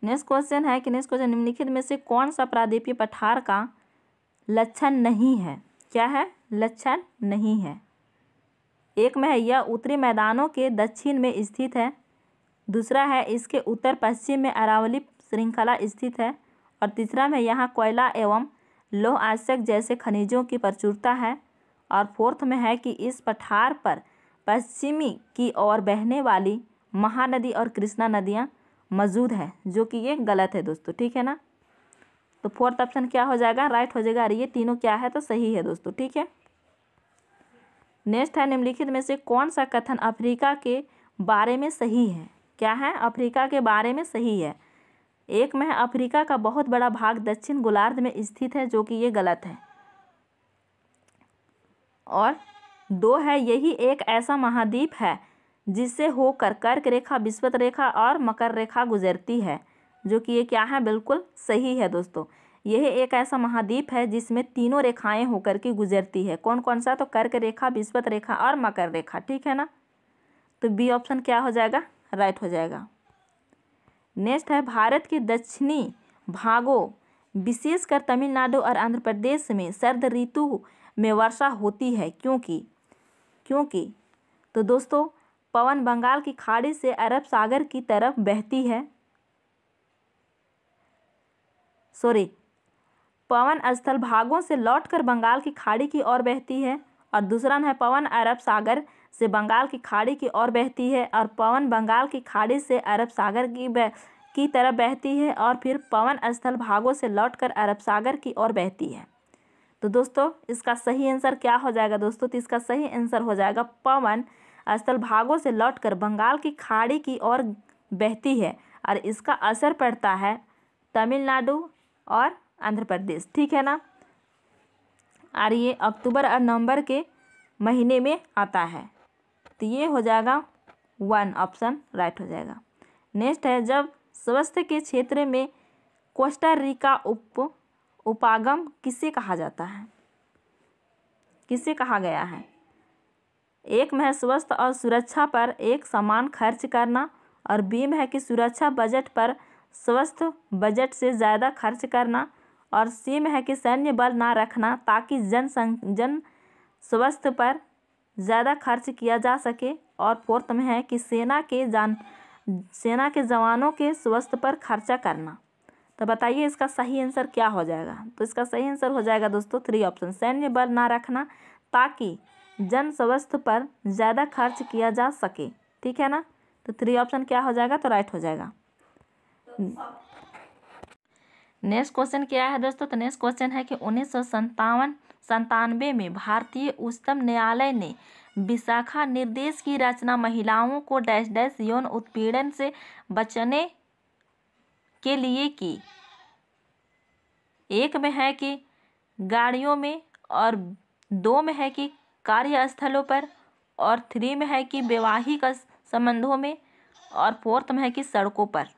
नेक्स्ट क्वेश्चन है कि नेक्स्ट क्वेश्चन, निम्नलिखित में से कौन सा प्रादेशिक पठार का लक्षण नहीं है? क्या है? लक्षण नहीं है। एक में है यह उत्तरी मैदानों के दक्षिण में स्थित है, दूसरा है इसके उत्तर पश्चिम में अरावली श्रृंखला स्थित है, और तीसरा में यहाँ कोयला एवं लौह आश्चर्य जैसे खनिजों की प्रचुरता है, और फोर्थ में है कि इस पठार पर पश्चिमी की ओर बहने वाली महानदी और कृष्णा नदियाँ मौजूद है, जो कि ये गलत है दोस्तों, ठीक है ना। तो फोर्थ ऑप्शन क्या हो जाएगा? राइट हो जाएगा। और ये तीनों क्या है? तो सही है दोस्तों, ठीक है। नेक्स्ट है, निम्नलिखित में से कौन सा कथन अफ्रीका के बारे में सही है? क्या है? अफ्रीका के बारे में सही है। एक में है अफ्रीका का बहुत बड़ा भाग दक्षिण गोलार्ध में स्थित है, जो कि ये गलत है। और दो है, यही एक ऐसा महाद्वीप है जिससे होकर कर्क रेखा, विषुवत रेखा और मकर रेखा गुजरती है, जो कि ये क्या है? बिल्कुल सही है दोस्तों। यह एक ऐसा महाद्वीप है जिसमें तीनों रेखाएं होकर के गुजरती है। कौन कौन सा? तो कर्क रेखा, विषुवत रेखा और मकर रेखा, ठीक है ना। तो बी ऑप्शन क्या हो जाएगा? राइट हो जाएगा। नेक्स्ट है, भारत के दक्षिणी भागों विशेषकर तमिलनाडु और आंध्र प्रदेश में शरद ऋतु में वर्षा होती है, क्योंकि तो दोस्तों पवन बंगाल की खाड़ी से अरब सागर की तरफ बहती है, पवन स्थल भागों से लौटकर बंगाल की खाड़ी की ओर बहती है, और दूसरा है पवन अरब सागर से बंगाल की खाड़ी की ओर बहती है, और पवन बंगाल की खाड़ी से अरब सागर की तरफ बहती है, और फिर पवन स्थल भागों से लौटकर अरब सागर की ओर बहती है। तो दोस्तों इसका सही आंसर क्या हो जाएगा दोस्तों? तो इसका सही आंसर हो जाएगा पवन स्थल भागों से लौटकर बंगाल की खाड़ी की ओर बहती है, और इसका असर पड़ता है तमिलनाडु और आंध्र प्रदेश, ठीक है ना। और ये अक्टूबर और नवंबर के महीने में आता है। तो ये हो जाएगा 1 ऑप्शन राइट हो जाएगा। नेक्स्ट है, जब स्वास्थ्य के क्षेत्र में कोस्टा रिका उपागम किसे कहा जाता है? किसे कहा गया है? एक में है स्वास्थ्य और सुरक्षा पर एक समान खर्च करना, और बी में है कि सुरक्षा बजट पर स्वास्थ्य बजट से ज़्यादा खर्च करना, और सी में है कि सैन्य बल ना रखना ताकि जन स्वास्थ्य पर ज़्यादा खर्च किया जा सके, और फोर्थ में है कि सेना के जवानों के स्वास्थ्य पर खर्चा करना। तो बताइए इसका सही आंसर क्या हो जाएगा? तो इसका सही आंसर हो जाएगा दोस्तों 3 ऑप्शन, सैन्य बल ना रखना ताकि जन स्वास्थ्य पर ज़्यादा खर्च किया जा सके, ठीक है ना। तो 3 ऑप्शन क्या हो जाएगा? तो राइट हो जाएगा। नेक्स्ट क्वेश्चन क्या है दोस्तों? तो नेक्स्ट क्वेश्चन है कि 1997 में भारतीय उच्चतम न्यायालय ने विशाखा निर्देश की रचना महिलाओं को डैश डैश यौन उत्पीड़न से बचने के लिए की। एक में है कि गाड़ियों में, और 2 में है कि कार्यस्थलों पर, और 3 में है कि वैवाहिक संबंधों में, और 4th में है कि सड़कों पर।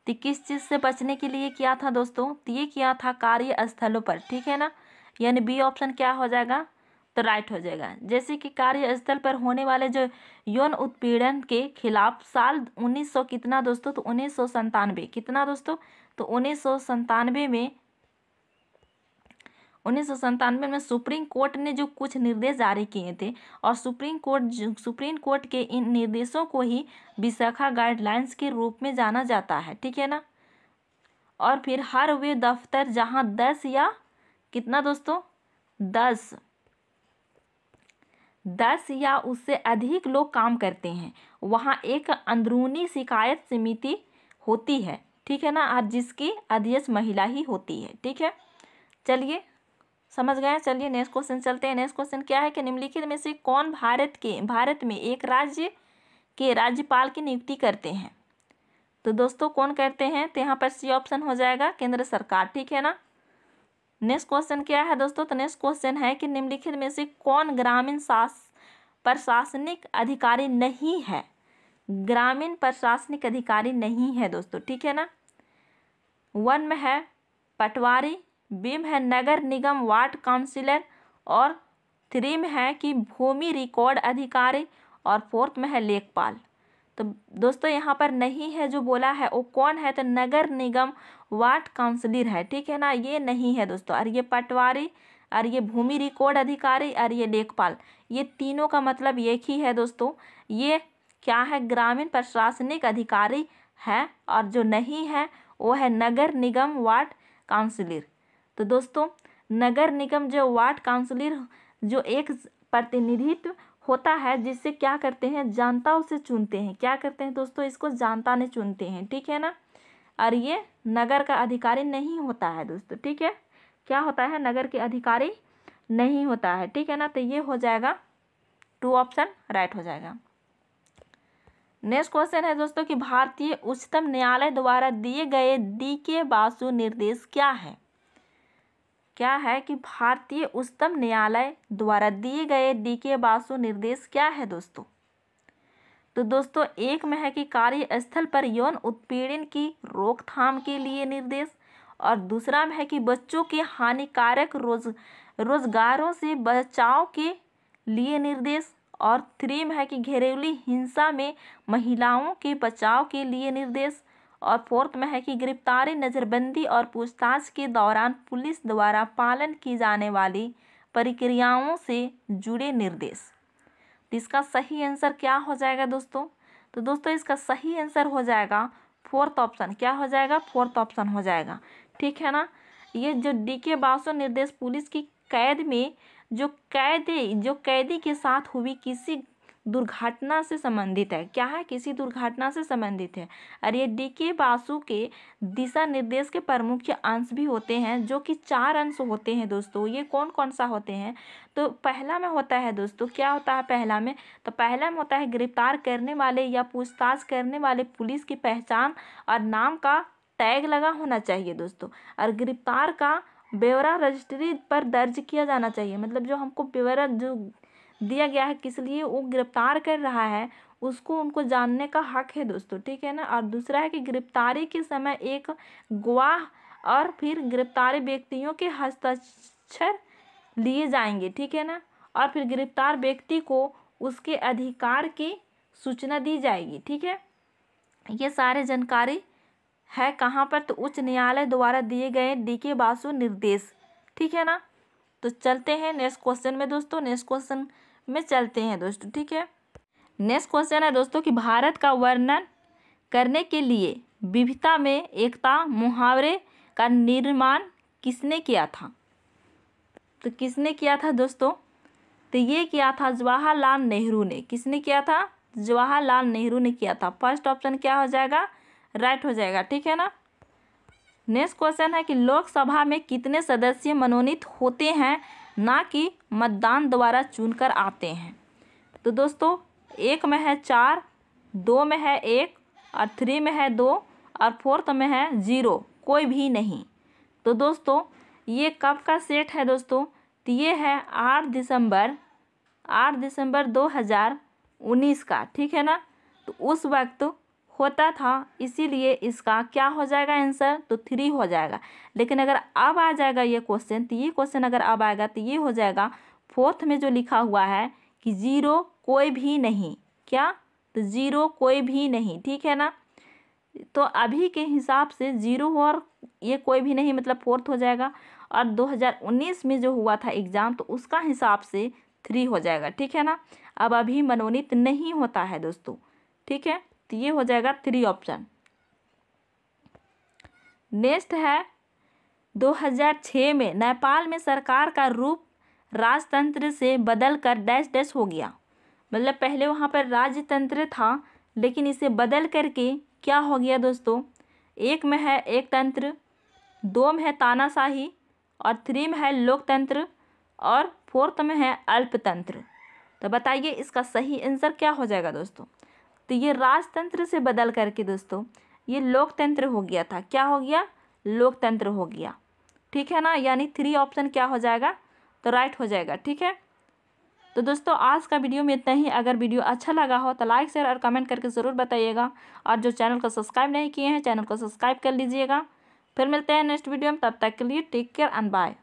तो किस चीज़ से बचने के लिए किया था दोस्तों? तो ये किया था कार्यस्थलों पर, ठीक है ना। यानी बी ऑप्शन क्या हो जाएगा? तो राइट हो जाएगा। जैसे कि कार्यस्थल पर होने वाले जो यौन उत्पीड़न के खिलाफ साल 1900 कितना दोस्तों? तो 1997 कितना दोस्तों? तो 1997 में सुप्रीम कोर्ट ने जो कुछ निर्देश जारी किए थे, और सुप्रीम कोर्ट के इन निर्देशों को ही विशाखा गाइडलाइंस के रूप में जाना जाता है, ठीक है ना। और फिर हर वे दफ्तर जहाँ 10 या कितना दोस्तों 10 या उससे अधिक लोग काम करते हैं, वहाँ एक अंदरूनी शिकायत समिति होती है, ठीक है ना, और जिसकी अध्यक्ष महिला ही होती है। ठीक है, चलिए समझ गए। चलिए नेक्स्ट क्वेश्चन चलते हैं। नेक्स्ट क्वेश्चन क्या है कि निम्नलिखित में से कौन भारत में एक राज्य के राज्यपाल की नियुक्ति करते हैं? तो दोस्तों कौन करते हैं? तो यहाँ पर सी ऑप्शन हो जाएगा, केंद्र सरकार। ठीक है ना। नेक्स्ट क्वेश्चन क्या है दोस्तों? तो नेक्स्ट क्वेश्चन है कि निम्नलिखित में से कौन ग्रामीण प्रशासनिक अधिकारी नहीं है? ग्रामीण प्रशासनिक अधिकारी नहीं है दोस्तों। ठीक है ना। 1 में है पटवारी, बी में है नगर निगम वार्ड काउंसिलर, और 3 में है कि भूमि रिकॉर्ड अधिकारी, और 4th में है लेखपाल। तो दोस्तों यहाँ पर नहीं है, जो बोला है वो कौन है? तो नगर निगम वार्ड काउंसिलर है। ठीक है ना, ये नहीं है दोस्तों। और ये पटवारी, और ये भूमि रिकॉर्ड अधिकारी, और ये लेखपाल, ये तीनों का मतलब एक ही है दोस्तों। ये क्या है? ग्रामीण प्रशासनिक अधिकारी है, और जो नहीं है वो है नगर निगम वार्ड काउंसिलर। तो दोस्तों नगर निगम जो वार्ड काउंसिलर जो एक प्रतिनिधित्व होता है, जिससे क्या करते हैं? जनता उसे चुनते हैं। क्या करते हैं दोस्तों? इसको जनता ने चुनते हैं। ठीक है ना। और ये नगर का अधिकारी नहीं होता है दोस्तों। ठीक है, क्या होता है? नगर के अधिकारी नहीं होता है। ठीक है ना। तो ये हो जाएगा 2 ऑप्शन राइट हो जाएगा। नेक्स्ट क्वेश्चन है दोस्तों कि भारतीय उच्चतम न्यायालय द्वारा दिए गए DK बासु निर्देश क्या है? क्या है कि भारतीय उच्चतम न्यायालय द्वारा दिए गए DK बासु निर्देश क्या है दोस्तों? तो दोस्तों 1 में है कि कार्यस्थल पर यौन उत्पीड़न की रोकथाम के लिए निर्देश, और दूसरा में है कि बच्चों के हानिकारक रोजगारों से बचाव के लिए निर्देश, और 3 में है कि घरेलू हिंसा में महिलाओं के बचाव के लिए निर्देश, और 4th में है कि गिरफ्तारी, नज़रबंदी और पूछताछ के दौरान पुलिस द्वारा पालन की जाने वाली प्रक्रियाओं से जुड़े निर्देश। तो इसका सही आंसर क्या हो जाएगा दोस्तों? तो दोस्तों इसका सही आंसर हो जाएगा 4th ऑप्शन। क्या हो जाएगा? 4th ऑप्शन हो जाएगा। ठीक है ना। ये जो DK बासु निर्देश पुलिस की कैद में जो कैदी के साथ हुई किसी दुर्घटना से संबंधित है। क्या है? किसी दुर्घटना से संबंधित है। और ये DK बासु के दिशा निर्देश के प्रमुख अंश भी होते हैं, जो कि 4 अंश होते हैं दोस्तों। ये कौन कौन सा होते हैं? तो पहला में होता है दोस्तों, क्या होता है पहला में? तो पहला में होता है गिरफ्तार करने वाले या पूछताछ करने वाले पुलिस की पहचान और नाम का टैग लगा होना चाहिए दोस्तों। और गिरफ्तार का ब्यौरा रजिस्ट्री पर दर्ज किया जाना चाहिए। मतलब जो हमको ब्यौरा जो दिया गया है, किस लिए वो गिरफ्तार कर रहा है, उसको उनको जानने का हक है दोस्तों। ठीक है ना। और दूसरा है कि गिरफ्तारी के समय एक गवाह और फिर गिरफ्तारी व्यक्तियों के हस्ताक्षर लिए जाएंगे। ठीक है ना। और फिर गिरफ्तार व्यक्ति को उसके अधिकार की सूचना दी जाएगी। ठीक है। ये सारे जानकारी है कहाँ पर? तो उच्च न्यायालय द्वारा दिए गए DK बासु निर्देश। ठीक है ना। तो चलते हैं नेक्स्ट क्वेश्चन में दोस्तों। नेक्स्ट क्वेश्चन में चलते हैं दोस्तों। ठीक है। नेक्स्ट क्वेश्चन है दोस्तों कि भारत का वर्णन करने के लिए विविधता में एकता मुहावरे का निर्माण किसने किया था? तो किसने किया था दोस्तों? तो ये किया था जवाहरलाल नेहरू ने। किसने किया था? जवाहरलाल नेहरू ने किया था। फर्स्ट ऑप्शन क्या हो जाएगा? राइट हो जाएगा। ठीक है ना। नेक्स्ट क्वेश्चन है कि लोकसभा में कितने सदस्य मनोनीत होते हैं, ना कि मतदान द्वारा चुनकर आते हैं? तो दोस्तों 1 में है 4, 2 में है 1, और 3 में है 2, और 4th में है 0, कोई भी नहीं। तो दोस्तों ये कब का सेट है दोस्तों? तो ये है 8 दिसंबर 2019 का। ठीक है ना। तो उस वक्त होता था, इसीलिए इसका क्या हो जाएगा आंसर? तो 3 हो जाएगा। लेकिन अगर अब आ जाएगा ये क्वेश्चन, तो ये क्वेश्चन अगर अब आएगा तो ये हो जाएगा 4th में जो लिखा हुआ है कि 0 कोई भी नहीं। क्या? तो 0 कोई भी नहीं। ठीक है ना। तो अभी के हिसाब से 0 और ये कोई भी नहीं मतलब 4th हो जाएगा। और 2019 में जो हुआ था एग्ज़ाम, तो उसका हिसाब से 3 हो जाएगा। ठीक है ना। अब अभी मनोनीत नहीं होता है दोस्तों। ठीक है। तो ये हो जाएगा 3 ऑप्शन। नेक्स्ट है 2006 में नेपाल में सरकार का रूप राजतंत्र से बदल कर डैश डैश हो गया। मतलब पहले वहाँ पर राजतंत्र था, लेकिन इसे बदल करके क्या हो गया दोस्तों, एक में है एक तंत्र, 2 में है तानाशाही, और 3 में है लोकतंत्र, और 4th में है अल्पतंत्र। तो बताइए इसका सही आंसर क्या हो जाएगा दोस्तों। तो ये राजतंत्र से बदल करके दोस्तों ये लोकतंत्र हो गया था। क्या हो गया, लोकतंत्र हो गया। ठीक है ना, यानी 3 ऑप्शन क्या हो जाएगा, तो राइट हो जाएगा। ठीक है, तो दोस्तों आज का वीडियो में इतना ही। अगर वीडियो अच्छा लगा हो तो लाइक शेयर और कमेंट करके ज़रूर बताइएगा, और जो चैनल को सब्सक्राइब नहीं किए हैं चैनल को सब्सक्राइब कर लीजिएगा। फिर मिलते हैं नेक्स्ट वीडियो में, तब तक के लिए टेक केयर एंड बाय।